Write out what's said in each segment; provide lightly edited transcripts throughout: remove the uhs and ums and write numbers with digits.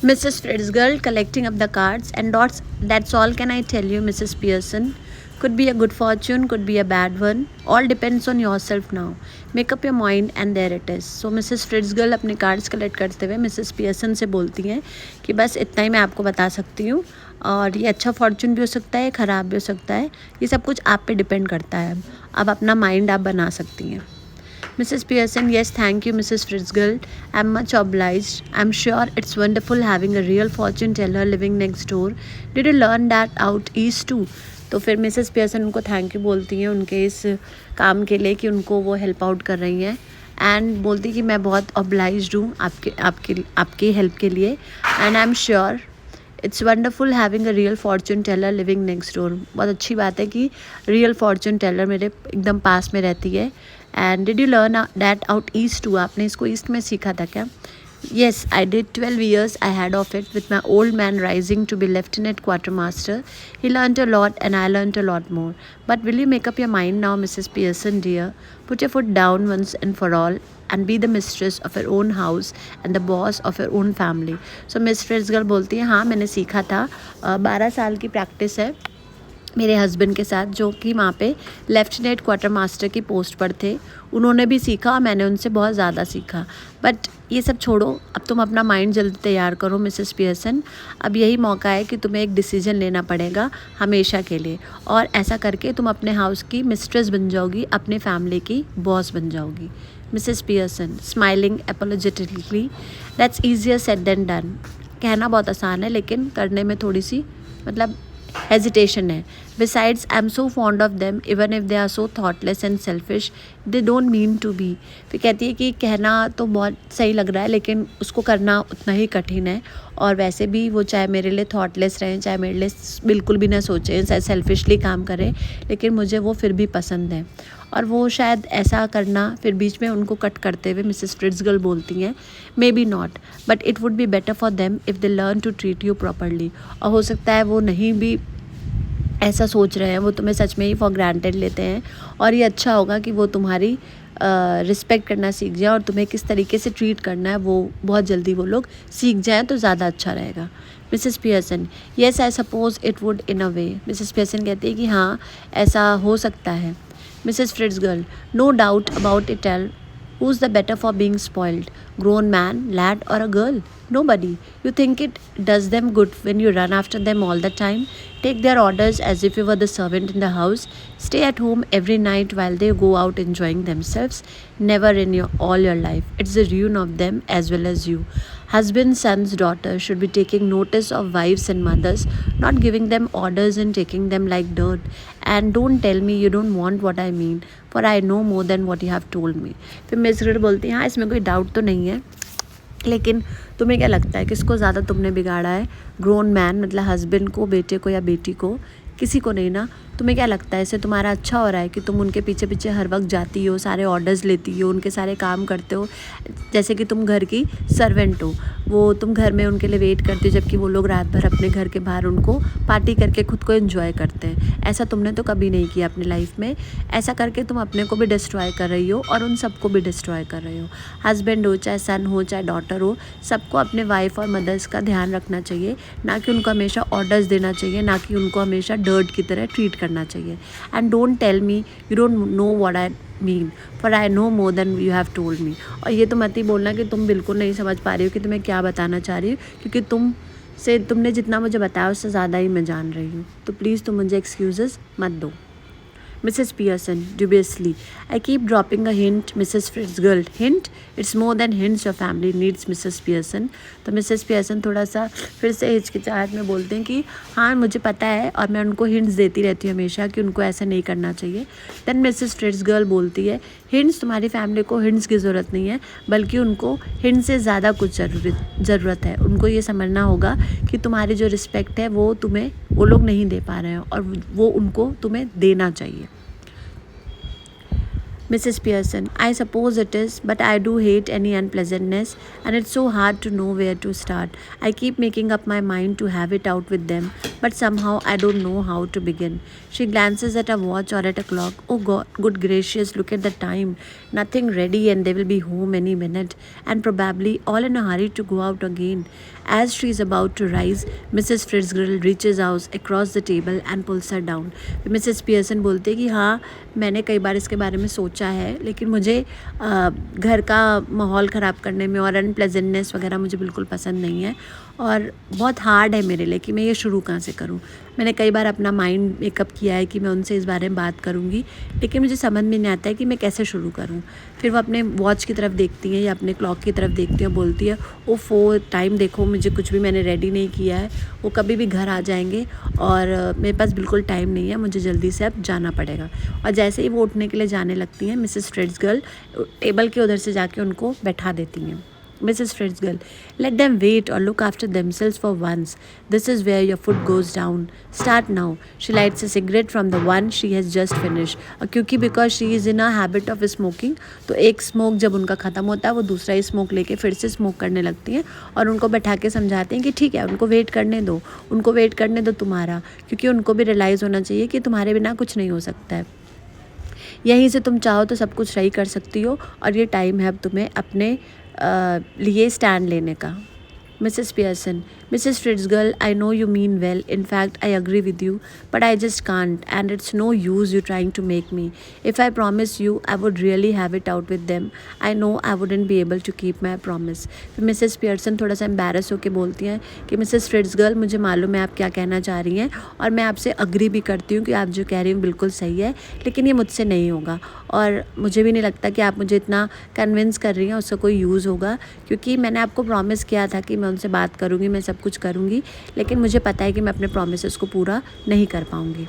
Mrs. Fritzgerald collecting up the cards, and that's all can I tell you, Mrs. Pearson. Could be a good fortune, could be a bad one. All depends on yourself now. Make up your mind and there it is. So Mrs. Fritzgerald अपने cards collect करते हुए Mrs Pearson से बोलती हैं कि बस इतना ही मैं आपको बता सकती हूँ, और ये अच्छा फॉर्चून भी हो सकता है, ख़राब भी हो सकता है, ये सब कुछ आप पे डिपेंड करता है. अब अपना माइंड आप बना सकती हैं. Mrs. Pearson, yes, thank you, Mrs. Fitzgerald. I'm much obliged. I'm sure it's wonderful having a real fortune teller living next door. Did you learn that out east too? तो फिर मिसेस पियर्सन उनको thank you बोलती हैं उनके इस काम के लिए कि उनको वो हेल्प आउट कर रही हैं, एंड बोलती कि मैं बहुत ऑब्लाइज्ड हूँ आपकी हेल्प के लिए, and I am sure it's wonderful having a real fortune teller living next door. बहुत अच्छी बात है कि रियल फॉर्चून टेलर मेरे एकदम पास में रहती है. And did you learn that out east too? आपने इसको ईस्ट में सीखा था क्या? Yes, I did 12 years I had of it with my old man rising to be lieutenant quartermaster. He learnt a lot and I learnt a lot more. But will you make up your mind now, Mrs. Pearson dear? Put your foot down once and for all and be the mistress of your own house and the boss of your own family. So Miss Fitzgerald बोलती है हाँ मैंने सीखा था, 12 साल की practice है मेरे हस्बैंड के साथ जो कि वहाँ पे लेफ्टिनेंट क्वार्टर मास्टर की पोस्ट पर थे. उन्होंने भी सीखा और मैंने उनसे बहुत ज़्यादा सीखा. बट ये सब छोड़ो, अब तुम अपना माइंड जल्दी तैयार करो मिसेस पियर्सन. अब यही मौका है कि तुम्हें एक डिसीजन लेना पड़ेगा हमेशा के लिए, और ऐसा करके तुम अपने हाउस की मिस्ट्रेस बन जाओगी, अपने फैमिली की बॉस बन जाओगी. Mrs Pearson smiling apologetically, that's easier said than done. कहना बहुत आसान है लेकिन करने में थोड़ी सी मतलब हेजिटेशन है. Besides I am so fond of them even if they are so thoughtless and selfish they don't mean to be. फिर कहती है कि कहना तो बहुत सही लग रहा है लेकिन उसको करना उतना ही कठिन है, और वैसे भी वो चाहे मेरे लिए थॉटलेस रहें, चाहे मेरे लिए बिल्कुल भी ना सोचें, चाहे सेल्फिशली काम करें, लेकिन मुझे वो फिर भी पसंद है. और वो शायद ऐसा करना, फिर बीच में उनको कट करते हुए मिसेस फ्रिट्जगर्ल बोलती हैं maybe not but it would be better for them if they learn to treat you properly. और हो सकता है वो नहीं भी ऐसा सोच रहे हैं, वो तुम्हें सच में ही फॉर ग्रांटेड लेते हैं, और ये अच्छा होगा कि वो तुम्हारी रिस्पेक्ट करना सीख जाए और तुम्हें किस तरीके से ट्रीट करना है वो बहुत जल्दी वो लोग सीख जाएं तो ज़्यादा अच्छा रहेगा. Mrs Pearson, yes I suppose it would in a way. Mrs Pearson कहती है कि हाँ ऐसा हो सकता है. Mrs. Fitzgerald, no doubt about it. Tell, who's the better for being spoiled? Grown man, lad, or a girl? Nobody. You think it does them good when you run after them all the time? Take their orders as if you were the servant in the house. Stay at home every night while they go out enjoying themselves. Never in all your life. It's the ruin of them as well as you. Husbands, sons, daughters should be taking notice of wives and mothers, not giving them orders and taking them like dirt. And don't tell me you don't want what I mean, for I know more than what you have told me. फिर miss grade बोलती हैं हाँ इसमें कोई doubt तो नहीं है, लेकिन तुम्हें क्या लगता है किसको ज़्यादा तुमने बिगाड़ा है? ग्रोन मैन मतलब हस्बैंड को, बेटे को या बेटी को? किसी को नहीं ना. तुम्हें क्या लगता है इससे तुम्हारा अच्छा हो रहा है कि तुम उनके पीछे पीछे हर वक्त जाती हो, सारे ऑर्डर्स लेती हो, उनके सारे काम करते हो, जैसे कि तुम घर की सर्वेंट हो. वो तुम घर में उनके लिए वेट करती हो जबकि वो लोग रात भर अपने घर के बाहर उनको पार्टी करके खुद को एंजॉय करते हैं. ऐसा तुमने तो कभी नहीं किया अपनी लाइफ में. ऐसा करके तुम अपने को भी डिस्ट्रॉय कर रही हो और उन सबको भी डिस्ट्रॉय कर रही हो. हस्बैंड हो, चाहे सन हो, चाहे डॉटर हो, सबको अपने वाइफ और मदर्स का ध्यान रखना चाहिए, ना कि उनको हमेशा ऑर्डर्स देना चाहिए, ना कि उनको हमेशा डर्ट की तरह ट्रीट करना चाहिए. And don't tell me you don't know what I mean, for I know more than you have told me. और ये तो मत ही बोलना कि तुम बिल्कुल नहीं समझ पा रही हो कि तुम्हें क्या बताना चाह रही हो, क्योंकि तुमने जितना मुझे बताया उससे ज़्यादा ही मैं जान रही हूँ. तो प्लीज़ तुम मुझे एक्सक्यूज़ेस मत दो. Mrs. Pearson, dubiously, I keep dropping a hint, Mrs. Fitzgerald. Hint? It's more than hints your family needs, Mrs. Pearson. तो Mrs. Pearson थोड़ा सा फिर से हिचकिचाहट में बोलते हैं कि हाँ मुझे पता है और मैं उनको हिंट्स देती रहती हूँ हमेशा कि उनको ऐसा नहीं करना चाहिए. Then Mrs. Fitzgerald बोलती है हिंट्स, तुम्हारी फैमिली को हिंट्स की ज़रूरत नहीं है, बल्कि उनको हिंट से ज़्यादा कुछ ज़रूरत है. उनको ये समझना होगा कि तुम्हारी जो रिस्पेक्ट है वो तुम्हें वो लोग नहीं दे पा रहे हैं और वो उनको तुम्हें देना चाहिए. Mrs. Pearson, I suppose it is, but I do hate any unpleasantness, and it's so hard to know where to start. I keep making up my mind to have it out with them, but somehow I don't know how to begin. She glances at a watch or at a clock. Oh God, good gracious, look at the time. Nothing ready and they will be home any minute, and probably all in a hurry to go out again. As she is about to rise, Mrs. Fitzgerald reaches out across the table and pulls her down. Mrs Pearson बोलते हैं कि हाँ, मैंने कई बार इसके बारे में सोचा है, लेकिन मुझे घर का माहौल ख़राब करने में और अनप्लेजेंटनेस वगैरह मुझे बिल्कुल पसंद नहीं है, और बहुत हार्ड है मेरे लिए कि मैं ये शुरू कहाँ से करूँ। मैंने कई बार अपना माइंड मेकअप किया है कि मैं उनसे इस बारे में बात करूँगी, लेकिन मुझे समझ में नहीं आता है कि मैं कैसे शुरू करूँ। फिर वो अपने वॉच की तरफ देखती हैं या अपने क्लॉक की तरफ देखती हैं, बोलती है ओफ़ो, टाइम देखो, मुझे कुछ भी मैंने रेडी नहीं किया है, वो कभी भी घर आ जाएंगे और मेरे पास बिल्कुल टाइम नहीं है, मुझे जल्दी से अब जाना पड़ेगा। और जैसे ही वो उठने के लिए जाने लगती हैं, मिसेस फिट्ज़गर्ल टेबल के उधर से जाके उनको बैठा देती हैं। Mrs. Fitzgerald, let them wait or look after themselves for once. This is where your foot goes down. Start now. She lights a cigarette from the one she has just finished. और क्योंकि because she is in a habit of smoking, तो एक smoke जब उनका ख़त्म होता है, वो दूसरा ही स्मोक लेके फिर से स्मोक करने लगती हैं और उनको बैठा के समझाते हैं कि ठीक है, उनको वेट करने दो, उनको वेट करने दो तुम्हारा, क्योंकि उनको भी रियलाइज़ होना चाहिए कि तुम्हारे बिना कुछ नहीं हो सकता है। यहीं से तुम चाहो तो सब कुछ सही कर सकती हो, और ये टाइम है अब तुम्हें अपने लिए स्टैंड लेने का। Mrs. Pearson, Mrs. Fitzgerald, I know you mean well. In fact, I agree with you, but I just can't, and it's no use you trying to make me. If I promise you, I would really have it out with them. I know I wouldn't be able to keep my promise. फिर Mrs Pearson थोड़ा सा embarrass होकर बोलती हैं कि Mrs फिट्ज़गर्ल, मुझे मालूम है आप क्या कहना चाह रही हैं, और मैं आपसे अग्री भी करती हूँ कि आप जो कह रही हैं बिल्कुल सही है, लेकिन ये मुझसे नहीं होगा, और मुझे भी नहीं लगता कि आप मुझे इतना कन्विंस कर रही हैं उसका कोई यूज़ होगा, क्योंकि मैंने आपको प्रॉमिस किया था कि मैं उनसे बात करूँगी, मैं सब कुछ करूँगी, लेकिन मुझे पता है कि मैं अपने प्रॉमिसेस को पूरा नहीं कर पाऊँगी।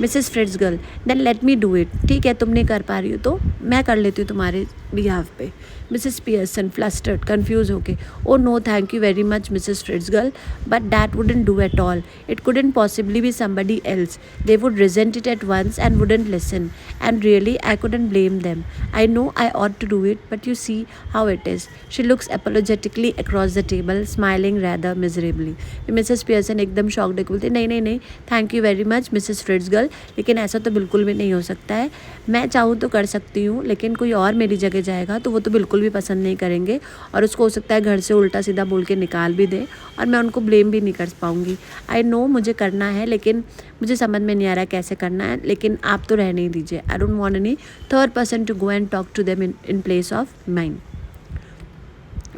Mrs Fitzgerald, then let me do it. ठीक है, तुम नहीं कर पा रही हो तो मैं कर लेती हूँ तुम्हारे बिहाफ पे। मिसेस पियर्सन फ्लस्टर्ड, कंफ्यूज होके, oh no thank you very much Mrs Fitzgerald, but that wouldn't do at all. It couldn't possibly be somebody else. They would resent it at once and wouldn't listen, and really I couldn't blame them. I know I ought to do it, but you see how it is. She looks apologetically across the table, smiling rather miserably. Mrs Pearson एकदम shocked होकर बोलती, नहीं नहीं नहीं, thank you very much Mrs Fitzgerald, लेकिन ऐसा तो बिल्कुल भी नहीं हो सकता है। मैं चाहूँ तो कर सकती हूँ, लेकिन कोई और मेरी जगह जाएगा तो वो तो बिल्कुल भी पसंद नहीं करेंगे, और उसको हो सकता है घर से उल्टा सीधा बोल के निकाल भी दे, और मैं उनको ब्लेम भी नहीं कर पाऊँगी। आई नो मुझे करना है, लेकिन मुझे समझ में नहीं आ रहा कैसे करना है, लेकिन आप तो रहने ही दीजिए। I don't want any third person to go and talk to them in place of mind.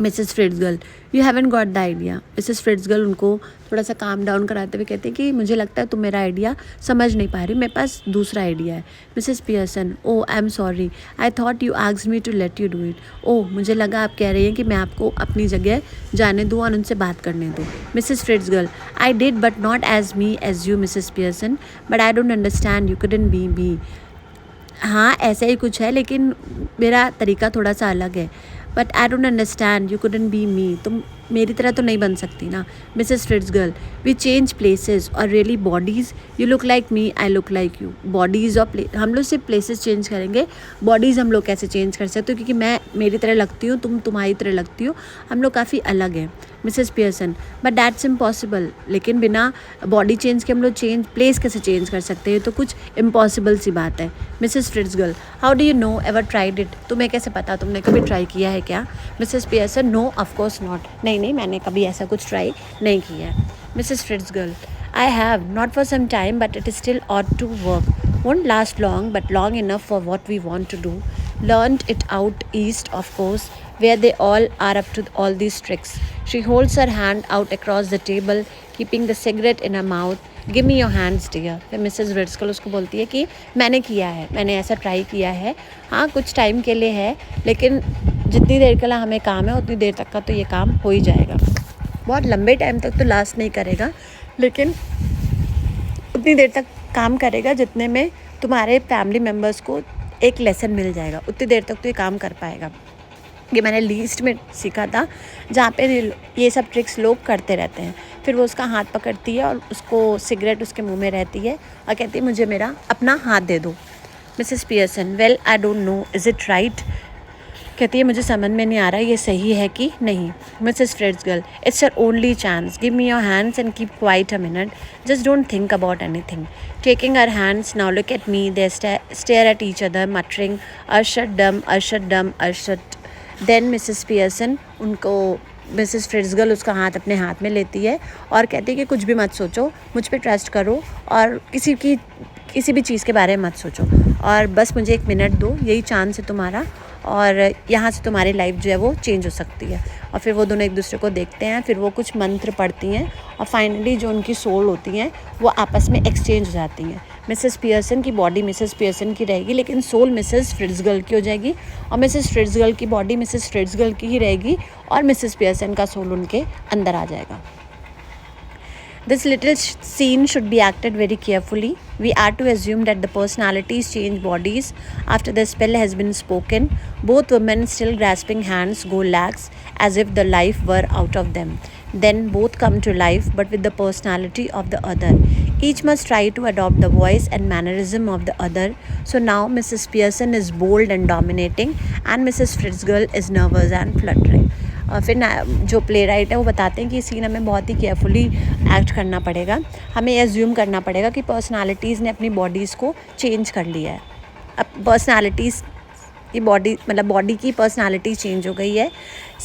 Mrs Fitzgerald, you haven't got the idea. Mrs Fitzgerald उनको थोड़ा सा काम डाउन कराते हुए कहते हैं कि मुझे लगता है तुम मेरा आइडिया समझ नहीं पा रही, मेरे पास दूसरा आइडिया है। Mrs Pearson, oh I am sorry, I thought you asked me to let you do it. Oh, मुझे लगा आप कह रही हैं कि मैं आपको अपनी जगह जाने दूँ और उनसे बात करने दूँ। Mrs Fitzgerald, I did but not as me as you Mrs Pearson, but I don't understand, you couldn't be me. हाँ, ऐसा ही कुछ है, लेकिन मेरा तरीका थोड़ा सा अलग है। But I don't understand, you couldn't be me, तुम मेरी तरह तो नहीं बन सकती ना। Mrs Fitzgerald, we change places और really bodies, you look like me, I look like you. Bodies और हम लोग सिर्फ प्लेसेस चेंज करेंगे, बॉडीज़ हम लोग कैसे चेंज कर सकते हो, क्योंकि मैं मेरी तरह लगती हूँ, तुम तुम्हारी तरह लगती हो, हम लोग काफ़ी अलग हैं। Mrs Pearson, but that's impossible, लेकिन बिना बॉडी चेंज के हम लोग प्लेस कैसे चेंज कर सकते हैं, तो कुछ इम्पॉसिबल सी बात है। Mrs Fitzgerald, how do you know, ever tried it, तुम्हें कैसे पता, तुमने कभी ट्राई किया है क्या? Mrs Pearson, no of course not, नहीं, मैंने कभी ऐसा कुछ ट्राई नहीं किया है। Mrs Fitzgerald, I have not for some time, but it still ought to work, won't last long, but long enough for what we want to do. Learned it out east, of course, where they all are up to all these tricks. She holds her hand out across the table, keeping the cigarette in her mouth. Give me your hands, dear. फिर Mrs फिट्ज़गर्ल उसको बोलती है कि मैंने किया है, मैंने ऐसा ट्राई किया है, हाँ कुछ टाइम के लिए है, लेकिन जितनी देर के लिए हमें काम है उतनी देर तक का तो ये काम हो ही जाएगा। बहुत लंबे टाइम तक तो लास्ट नहीं करेगा, लेकिन उतनी देर तक काम करेगा जितने में तुम्हारे फैमिली मेम्बर्स को एक लेसन मिल जाएगा, उतनी देर तक तो ये काम कर पाएगा। ये मैंने लीस्ट में सीखा था, जहाँ पे ये सब ट्रिक्स लोग करते रहते हैं। फिर वो उसका हाथ पकड़ती है और उसको सिगरेट उसके मुंह में रहती है और कहती है मुझे मेरा अपना हाथ दे दो। Mrs Pearson, well I don't know, is it right? कहती है मुझे समझ में नहीं आ रहा ये सही है कि नहीं। Mrs Fitzgerald, it's your only chance, give me your hands and keep quiet a minute, just don't think about anything. Taking her hands, now look at me, they stare at each other muttering अर्शद डम अर्शद डम अर्शद। Then Mrs Pearson उनको Mrs Fitzgerald उसका हाथ अपने हाथ में लेती है और कहती है कि कुछ भी मत सोचो, मुझ पे ट्रस्ट करो और किसी भी चीज़ के बारे में मत सोचो और बस मुझे 1 मिनट दो, यही चांस है तुम्हारा और यहाँ से तुम्हारी लाइफ जो है वो चेंज हो सकती है। और फिर वो दोनों एक दूसरे को देखते हैं, फिर वो कुछ मंत्र पढ़ती हैं और फाइनली जो उनकी सोल होती हैं वो आपस में एक्सचेंज हो जाती हैं। मिसेस पियर्सन की बॉडी मिसेस पियर्सन की रहेगी, लेकिन सोल मिसेस फ्रिट्ज़गर्ल की हो जाएगी और मिसेस फ्रिट्ज़गर्ल की बॉडी मिसेस फ्रिट्ज़गर्ल की ही रहेगी और मिसेस पियर्सन का सोल उनके अंदर आ जाएगा। This little scene should be acted very carefully. We are to assume that the personalities change bodies after the spell has been spoken. Both women, still grasping hands, go lax as if the life were out of them. Then both come to life, but with the personality of the other. Each must try to adopt the voice and mannerism of the other. So now Mrs. Pearson is bold and dominating, and Mrs. Fritzgirl is nervous and fluttering. फिर जो play right है वो बताते हैं कि scene हमें बहुत ही carefully act करना पड़ेगा, हमें एज्यूम करना पड़ेगा कि पर्सनालिटीज़ ने अपनी बॉडीज़ को चेंज कर लिया है। अब पर्सनालिटीज़ की बॉडी की पर्सनालिटी चेंज हो गई है।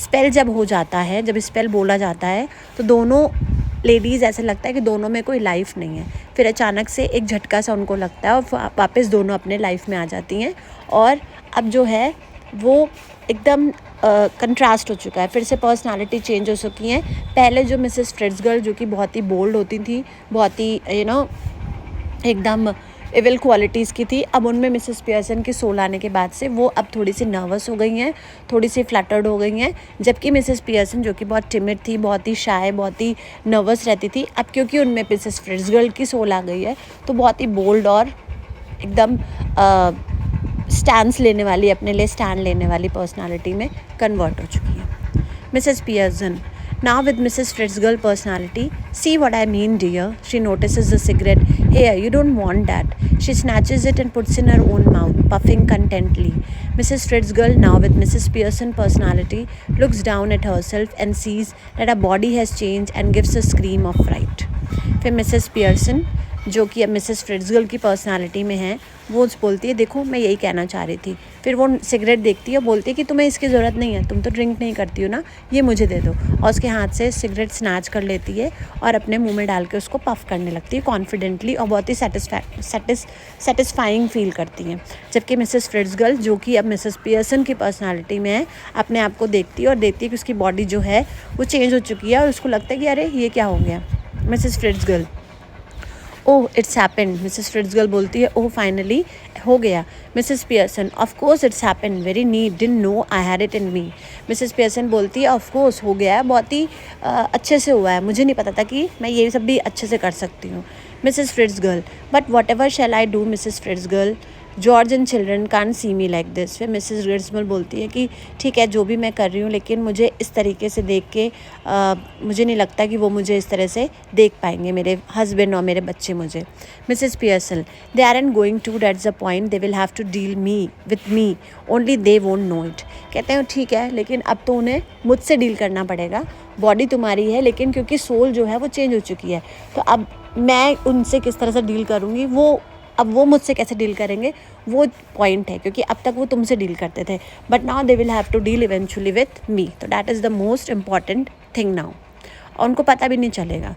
स्पेल जब हो जाता है, जब स्पेल बोला जाता है तो दोनों लेडीज़ ऐसा लगता है कि दोनों में कोई लाइफ नहीं है। फिर अचानक से एक झटका सा उनको लगता है और वापस दोनों अपने लाइफ में आ जाती हैं और अब जो है वो एकदम कंट्रास्ट हो चुका है। फिर से पर्सनालिटी चेंज हो चुकी हैं। पहले जो मिसेस फ्रिट्ज़गर्ल जो कि बहुत ही बोल्ड होती थी, बहुत ही एकदम एविल क्वालिटीज़ की थी, अब उनमें मिसेस पियर्सन की सोल आने के बाद से वो अब थोड़ी सी नर्वस हो गई हैं, थोड़ी सी फ्लटर्ड हो गई हैं। जबकि मिसेस पियर्सन जो कि बहुत टिमिड थी, बहुत ही शाय, बहुत ही नर्वस रहती थी, अब क्योंकि उनमें मिसेस फ्रिट्ज़गर्ल की सोल आ गई है तो बहुत ही बोल्ड और एकदम स्टैंड्स लेने वाली, अपने लिए स्टैंड लेने वाली पर्सनालिटी में कन्वर्ट हो चुकी है। Mrs Pearson now with Mrs. Fritzgirl personality. See what I mean, dear? She notices the cigarette. Here, you don't want that. She snatches it and puts in her own mouth, puffing contentedly. Mrs. Fritzgirl, now with Mrs. Pearson personality, looks down at herself and sees that her body has changed and gives a scream of fright. फिर Mrs Pearson जो कि अब Mrs फ्रिट्ज़गर्ल की personality में है, वो बोलती है देखो मैं यही कहना चाह रही थी। फिर वो सिगरेट देखती है और बोलती है कि तुम्हें इसकी ज़रूरत नहीं है, तुम तो ड्रिंक नहीं करती हो ना, ये मुझे दे दो। और उसके हाथ से सिगरेट स्नैच कर लेती है और अपने मुंह में डाल के उसको पफ करने लगती है कॉन्फिडेंटली और बहुत ही सेटिस्फाइंग फील करती हैं। जबकि मिसेस फ्रिट्ज़गर्ल जो कि अब मिसेस पियर्सन की पर्सनालिटी में है, अपने आप को देखती है और देखती है कि उसकी बॉडी जो है वो चेंज हो चुकी है और उसको लगता है कि अरे ये क्या हो गया। Mrs Fitzgerald, oh it's happened. Mrs Fitzgerald बोलती है ओह फाइनली हो गया। Mrs Pearson, of course it's happened, very neat, didn't know I had it in me. Mrs Pearson बोलती है ऑफ कोर्स हो गया है, बहुत ही अच्छे से हुआ है, मुझे नहीं पता था कि मैं ये सब भी अच्छे से कर सकती हूँ। Mrs Fitzgerald, but whatever shall I do Mrs Fitzgerald, George and children can't see me like this. फिर मिसेस फ्रिट्ज़गर्ल बोलती है कि ठीक है जो भी मैं कर रही हूँ, लेकिन मुझे इस तरीके से देख के मुझे नहीं लगता कि वो मुझे इस तरह से देख पाएंगे, मेरे हस्बैंड और मेरे बच्चे मुझे। Mrs Pearson, they are and going to that's the point, they will have to deal me with me, only they won't know it. कहते हैं ठीक है लेकिन अब तो उन्हें मुझसे डील करना पड़ेगा, बॉडी तुम्हारी है लेकिन क्योंकि सोल जो है वो चेंज हो चुकी है, तो अब मैं उनसे किस तरह से डील करूँगी, अब वो मुझसे कैसे डील करेंगे वो पॉइंट है, क्योंकि अब तक वो तुमसे डील करते थे, but now they will have to deal eventually with me, तो that is the most important thing now. और उनको पता भी नहीं चलेगा।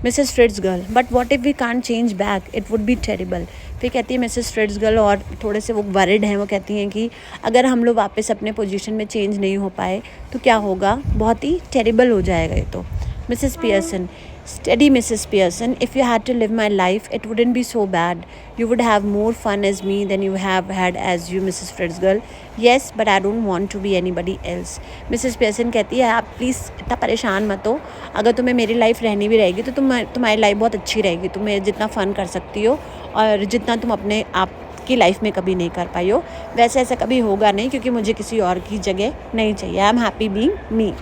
Mrs Fitzgerald, but what if we can't change back, it would be terrible. फिर कहती है मिसेस फ्रिट्ज़गर्ल और थोड़े से वो वरिड हैं, वो कहती हैं कि अगर हम लोग वापस अपने पोजीशन में चेंज नहीं हो पाए तो क्या होगा, बहुत ही टेरिबल हो जाएगा ये तो। Mrs Pearson, steady Mrs. Pearson, if you had to live my life, it wouldn't be so bad. You would have more fun as me than you have had as you, Mrs. Fritzgirl. Yes, but I don't want to be anybody else. Mrs. Pearson कहती है आप please इतना परेशान मत हो, अगर तुम्हें मेरी लाइफ रहनी भी रहेगी तो तुम्हारी लाइफ बहुत अच्छी रहेगी, तुम्हें जितना फ़न कर सकती हो और जितना तुम अपने आप की लाइफ में कभी नहीं कर पाई हो, वैसे ऐसा कभी होगा नहीं, क्योंकि मुझे किसी और की जगह नहीं चाहिए। I am happy being me.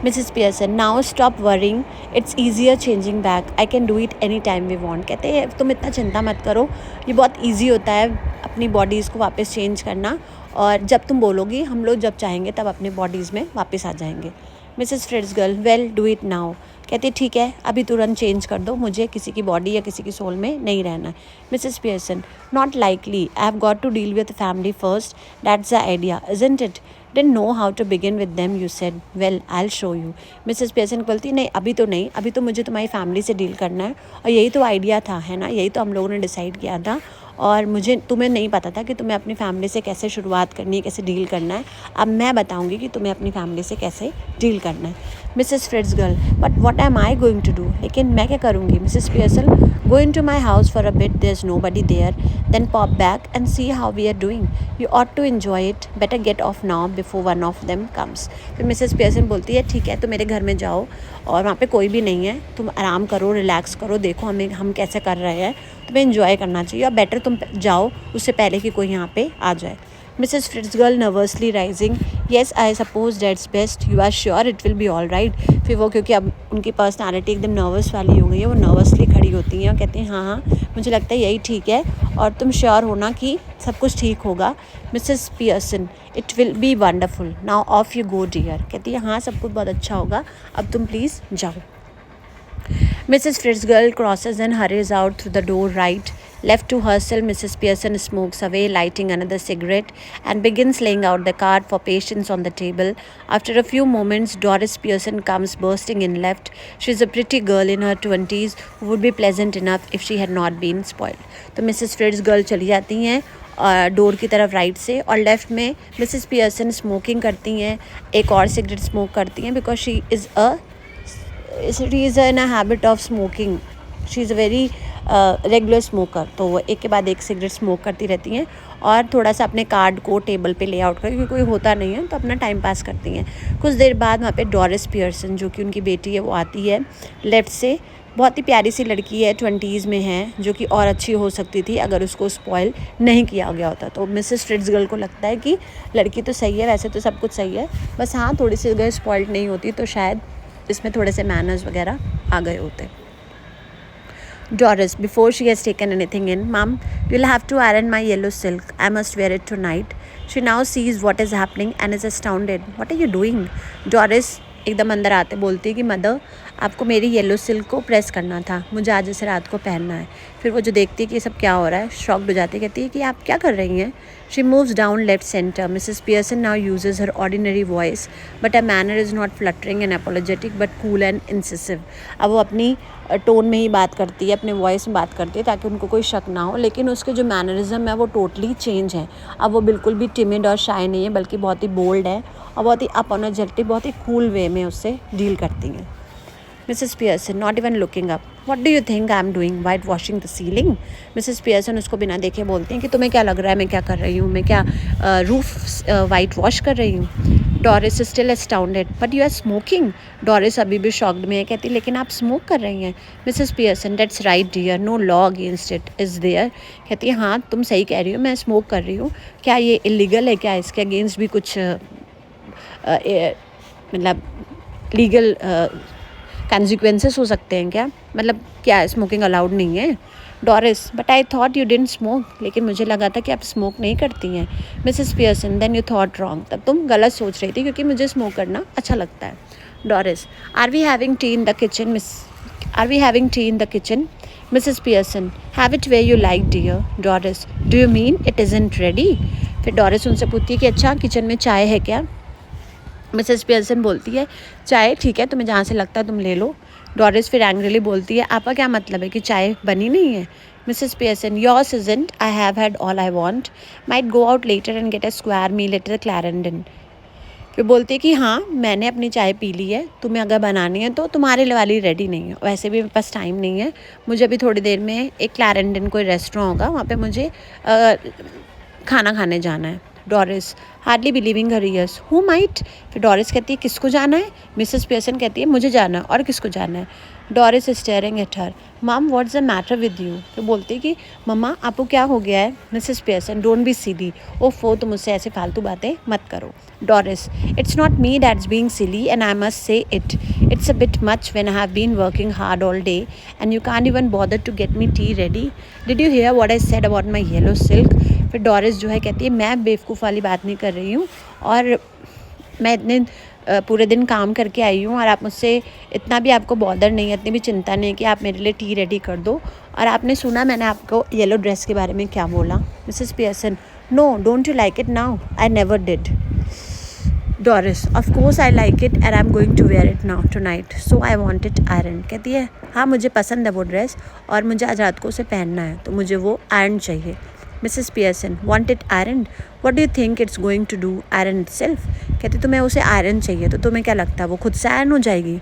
Mrs. Pearson, now stop worrying. It's easier changing back. I can do it any time we want. कहते हैं तुम इतना चिंता मत करो, ये बहुत easy होता है अपनी बॉडीज़ को वापस चेंज करना, और जब तुम बोलोगी हम लोग जब चाहेंगे तब अपने बॉडीज़ में वापस आ जाएंगे। Mrs Fitzgerald, well do it now. कहती है ठीक है अभी तुरंत चेंज कर दो, मुझे किसी की बॉडी या किसी की सोल में नहीं रहना। Mrs Pearson, not likely, I have got to deal with family first, that's the idea isn't it. didn't know how to begin with them, you said. Well, I'll show you. Mrs Pearson बोलती है, नहीं अभी तो नहीं, अभी तो मुझे तुम्हारी फैमिली से डील करना है, और यही तो आइडिया था, है ना, यही तो हम लोगों ने डिसाइड किया था, और मुझे तुम्हें नहीं पता था कि तुम्हें अपनी फैमिली से कैसे शुरुआत करनी है, कैसे डील करना है. अब मैं बताऊंगी कि तुम्हें अपनी फैमिली से कैसे डील करना है. Mrs Fitzgerald, but what am I going to do? लेकिन मैं क्या करूँगी? Mrs Pearson, go in to my house for a bit, there is nobody there, then pop back and see how we are doing. You ought to enjoy it, better get off now before one of them comes. फिर Mrs Pearson बोलती है, ठीक है, तो मेरे घर में जाओ और वहाँ पे कोई भी नहीं है, तुम आराम करो, रिलैक्स करो, देखो हम कैसे कर रहे हैं, तुम्हें इन्जॉय करना चाहिए, और बेटर तुम जाओ उससे पहले कि कोई यहाँ पे आ जाए. Mrs. Fritzgirl nervously rising, yes, I suppose that's best. You are sure it will be all right? फिर वो, क्योंकि अब उनकी पर्सनालिटी एकदम नर्वस वाली हो गई है, वो नर्वसली खड़ी होती हैं और कहती हैं, हाँ हाँ मुझे लगता है यही ठीक है, और तुम श्योर हो ना कि सब कुछ ठीक होगा? Mrs Pearson, it will be wonderful, now off you go dear. कहती है, हाँ सब कुछ बहुत अच्छा होगा, अब तुम प्लीज़ जाओ. Mrs. Fritzgirl crosses and hurries out through the door right. Left to herself, Mrs. Pearson smokes away, lighting another cigarette, and begins laying out the card for patients on the table. After a few moments, Doris Pearson comes bursting in left. She is a pretty girl in her 20s who would be pleasant enough if she had not been spoiled. तो Mrs. Fritzgirl चली जाती हैं door की तरफ right से, और left में Mrs Pearson smoking करती हैं, एक और सिगरेट स्मोक करती हैं, because she is in a habit of smoking. She is a very regular smoker. तो वो एक के बाद एक सिगरेट स्मोक करती रहती हैं, और थोड़ा सा अपने कार्ड को टेबल पे ले आउट कर, क्योंकि कोई होता नहीं है तो अपना टाइम पास करती हैं. कुछ देर बाद वहाँ पे डोरिस पियर्सन, जो कि उनकी बेटी है, वो आती है लेफ़्ट से. बहुत ही प्यारी सी लड़की है, 20s में है, जो कि और अच्छी हो सकती थी अगर उसको स्पॉइल नहीं किया गया होता. तो मिसेस फ्रिट्ज़गर्ल को लगता है कि लड़की तो सही है, वैसे तो सब कुछ सही है, बस हाँ थोड़ी सी अगर स्पॉइल्ड नहीं होती तो शायद इसमें थोड़े से मैनर्स वगैरह आ गए होते. Doris, before she has taken anything in, Mom, you'll have to iron my yellow silk. I must wear it tonight. She now sees what is happening and is astounded. What are you doing? Doris एकदम अंदर आते बोलती है कि mother, आपको मेरी yellow silk को press करना था, मुझे आज इसे रात को पहनना है. फिर वो जो देखती है कि ये सब क्या हो रहा है, शॉक्ड हो जाती है, कहती है कि आप क्या कर रही हैं. She moves down left centre. Mrs Pearson now uses her ordinary voice, but a manner is not fluttering and apologetic but cool and incisive. अब वो अपनी टोन में ही बात करती है, अपने वॉइस में बात करती है, ताकि उनको कोई शक ना हो, लेकिन उसके जो मैनरिज्म है वो टोटली चेंज है. अब वो बिल्कुल भी टिमिड और शाय नहीं है, बल्कि बहुत ही बोल्ड है, और बहुत ही अपॉलोजेटिक, बहुत ही कूल वे में उससे डील करती हैं. Mrs. Pearson, not even looking up. What do you think I'm doing? Whitewashing the ceiling? Mrs. Pearson उसको बिना देखे बोलती हैं कि तुम्हें क्या लग रहा है मैं क्या कर रही हूँ, मैं क्या रूफ वाइट वॉश कर रही हूँ. Doris is still astounded. But you are smoking. Doris अभी भी शॉक्ड में है, कहती लेकिन आप स्मोक कर रही हैं. Mrs. Pearson, that's right dear, no law against it is there. कहती है हाँ तुम सही कह रही हो, मैं स्मोक कर रही हूँ. क्या ये इलीगल है? क्या इसके अगेंस्ट भी कुछ मतलब लीगल कॉन्सिक्वेंसेस हो सकते हैं क्या? मतलब क्या स्मोकिंग अलाउड नहीं है? Doris, but I thought you didn't smoke. लेकिन मुझे लगा था कि आप स्मोक नहीं करती हैं. Mrs Pearson, then you thought wrong. तब तुम गलत सोच रही थी, क्योंकि मुझे स्मोक करना अच्छा लगता है. Doris, are we having tea in the kitchen? Are we having tea in the kitchen? Mrs Pearson, have it where you like dear. Doris, do you mean it isn't ready? फिर Doris उनसे पूछती है कि अच्छा kitchen में चाय है क्या? मिसेस पियर्सन बोलती है चाय ठीक है, तुम्हें जहाँ से लगता है तुम ले लो. डॉरिस फिर एंग्रीली बोलती है आपका क्या मतलब है कि चाय बनी नहीं है? Mrs Pearson, yours isn't, I have had all I want, might go out later and get a square meal at the Clarendon. फिर बोलती है कि हाँ मैंने अपनी चाय पी ली है, तुम्हें अगर बनानी है तो तुम्हारे वाली रेडी नहीं है, वैसे भी मेरे पास टाइम नहीं है, मुझे अभी थोड़ी देर में एक क्लैरेंडन कोई रेस्टोरेंट होगा वहाँ पे मुझे खाना खाने जाना है. Doris, hardly believing her years, who might? फिर डॉरिस कहती है किसको जाना है? मिसेस पियर्सन कहती है मुझे जाना है, और किसको जाना है? Doris staring at her. Mum, what's the matter with you? तो बोलती है कि मम्मा आपको क्या हो गया है? Mrs Pearson, don't be silly. ओफो, तुम मुझसे ऐसे फालतू बातें मत करो. Doris, it's not me that's being silly and I must say it. It's a bit much when I have been working hard all day and you can't even bother to get me tea ready. Did you hear what I said about my yellow silk? फिर Doris जो है कहती है मैं बेवकूफ़ वाली बात नहीं कर रही हूँ, और मैं इतने पूरे दिन काम करके आई हूँ, और आप मुझसे इतना भी आपको बॉदर नहीं है, इतनी भी चिंता नहीं है कि आप मेरे लिए टी रेडी कर दो. और आपने सुना मैंने आपको येलो ड्रेस के बारे में क्या बोला? Mrs Pearson, no, don't you like it now? I never did. Doris, of course I like it and I am going to wear it now tonight, so I want it iron. कहती है हाँ मुझे पसंद है वो dress और मुझे आज रात को उसे पहनना है, तो मुझे वो आयरन चाहिए। Mrs Pearson, want it iron? What do you think it's going to do iron itself? कहती तुम्हें उसे आयरन चाहिए, तो तुम्हें क्या लगता है वो खुद से आयरन हो जाएगी?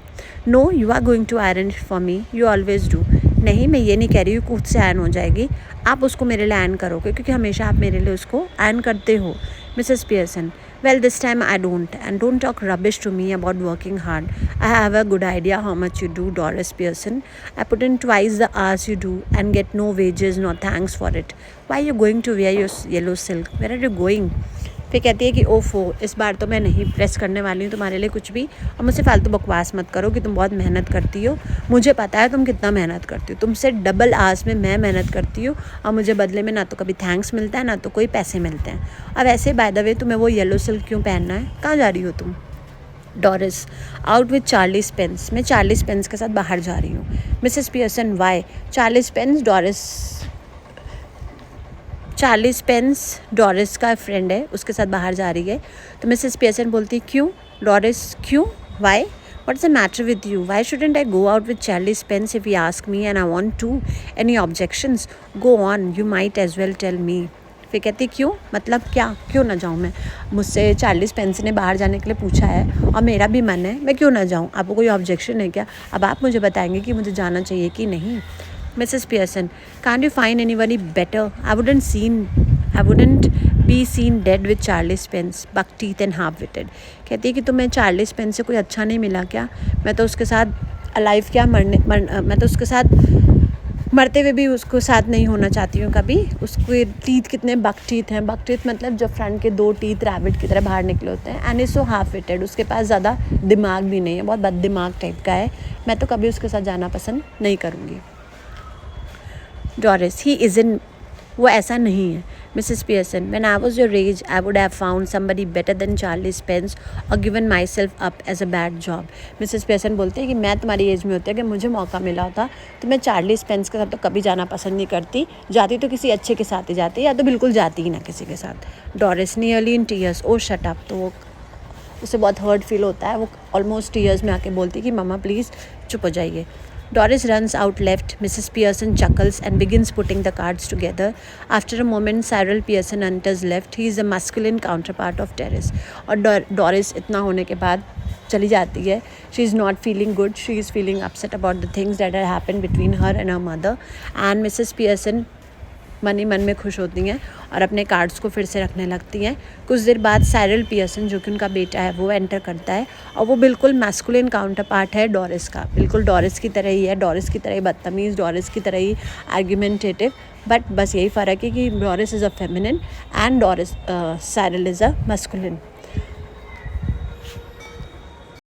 No, you are going to iron it for me, you always do. नहीं, मैं ये नहीं कह रही हूँ खुद से आयरन हो जाएगी, आप उसको मेरे लिए आयरन करोगे क्योंकि हमेशा आप मेरे लिए उसको आयरन करते हो। Mrs Pearson, well this time I don't, and don't talk rubbish to me about working hard. I have a good idea how much you do, Doris Pearson. I put in twice the hours you do and get no wages nor thanks for it. Why are you going to wear your yellow silk? Where are you going? फिर कहती है कि ओफो, इस बार तो मैं नहीं press करने वाली हूँ तुम्हारे लिए कुछ भी, और मुझसे फालतू बकवास मत करो कि तुम बहुत मेहनत करती हो। मुझे पता है तुम कितना मेहनत करती हो, तुमसे डबल आवर्स में मैं मेहनत करती हूँ और मुझे बदले में ना तो कभी थैंक्स मिलता है ना तो कोई पैसे मिलते हैं। अब ऐसे बाय द वे तुम्हें वो येलो सिल्क क्यों पहनना है? कहाँ जा रही हो तुम? Doris, out with Charlie Spence, मैं चार्ली स्पेंस के साथ बाहर जा रही हूँ। Mrs Pearson, why? Charlie Spence Doris का फ्रेंड है, उसके साथ बाहर जा रही है। तो मिसेस पियर्सन बोलती क्यों? डॉरिस, क्यों? Y? What's the matter with you? Why shouldn't I go out with Charlie Spence if he asks me and I want to? Any objections? Go on, you might as well tell me. फिर कहती क्यों, मतलब क्या, क्यों ना जाऊँ मैं? मुझसे चार्ली स्पेंस ने बाहर जाने के लिए पूछा है और मेरा भी मन है, मैं क्यों ना जाऊँ? आपको कोई ऑब्जेक्शन है क्या? अब आप मुझे बताएंगे कि मुझे जाना चाहिए कि नहीं। Mrs. Pearson, can't you find anybody better? I wouldn't be seen dead with Charlie Spence, buck teeth and half-witted. कहती है कि तुम्हें चार्ली स्पेंस से कोई अच्छा नहीं मिला क्या? मैं तो उसके साथ अलाइव क्या मैं तो उसके साथ मरते हुए भी उसको साथ नहीं होना चाहती हूँ कभी। उसके टीथ कितने बक टीथ हैं, बक टीथ मतलब जब फ्रंट के 2 टीथ रैबिट की तरह बाहर निकले होते हैं। And is so half witted, उसके पास ज़्यादा दिमाग भी नहीं है, बहुत बद दिमाग टाइप का है। मैं तो कभी उसके साथ जाना पसंद नहीं करूँगी। डॉरिस, ही इज़न, वो ऐसा नहीं है। Mrs Pearson, when I was your age I would have found somebody better than Charlie Spence और given myself up as a bad job. Mrs Pearson बोलती है कि मैं तुम्हारी एज में होती है कि मुझे मौका मिला होता तो मैं चार्ली स्पेंस के साथ तो कभी जाना पसंद नहीं करती, जाती तो किसी अच्छे के साथ ही जाती या तो बिल्कुल जाती ही ना किसी के साथ। Doris, nearly in tears, oh shut up. तो वो उसे बहुत हर्ट फील होता है, वो ऑलमोस्ट टीयर्स में आके बोलती है कि मम्मा प्लीज़ चुप हो जाइए। Doris runs out left. Mrs. Pearson chuckles and begins putting the cards together. After a moment, Cyril Pearson enters left. He is the masculine counterpart of Terrace. और Doris इतना होने के बाद चली जाती है. She is not feeling good. She is feeling upset about the things that had happened between her and her mother. And Mrs. Pearson मन ही मन में खुश होती हैं और अपने कार्ड्स को फिर से रखने लगती हैं। कुछ देर बाद साइरल पियर्सन, जो कि उनका बेटा है, वो एंटर करता है और वो बिल्कुल मैस्कुलिन काउंटर पार्ट है डॉरिस का, बिल्कुल डॉरिस की तरह ही है, डॉरिस की तरह ही बदतमीज़, डॉरिस की तरह ही आर्ग्यूमेंटेटिव, बट बस यही फ़र्क है कि Doris is a feminine and Cyril is a masculine.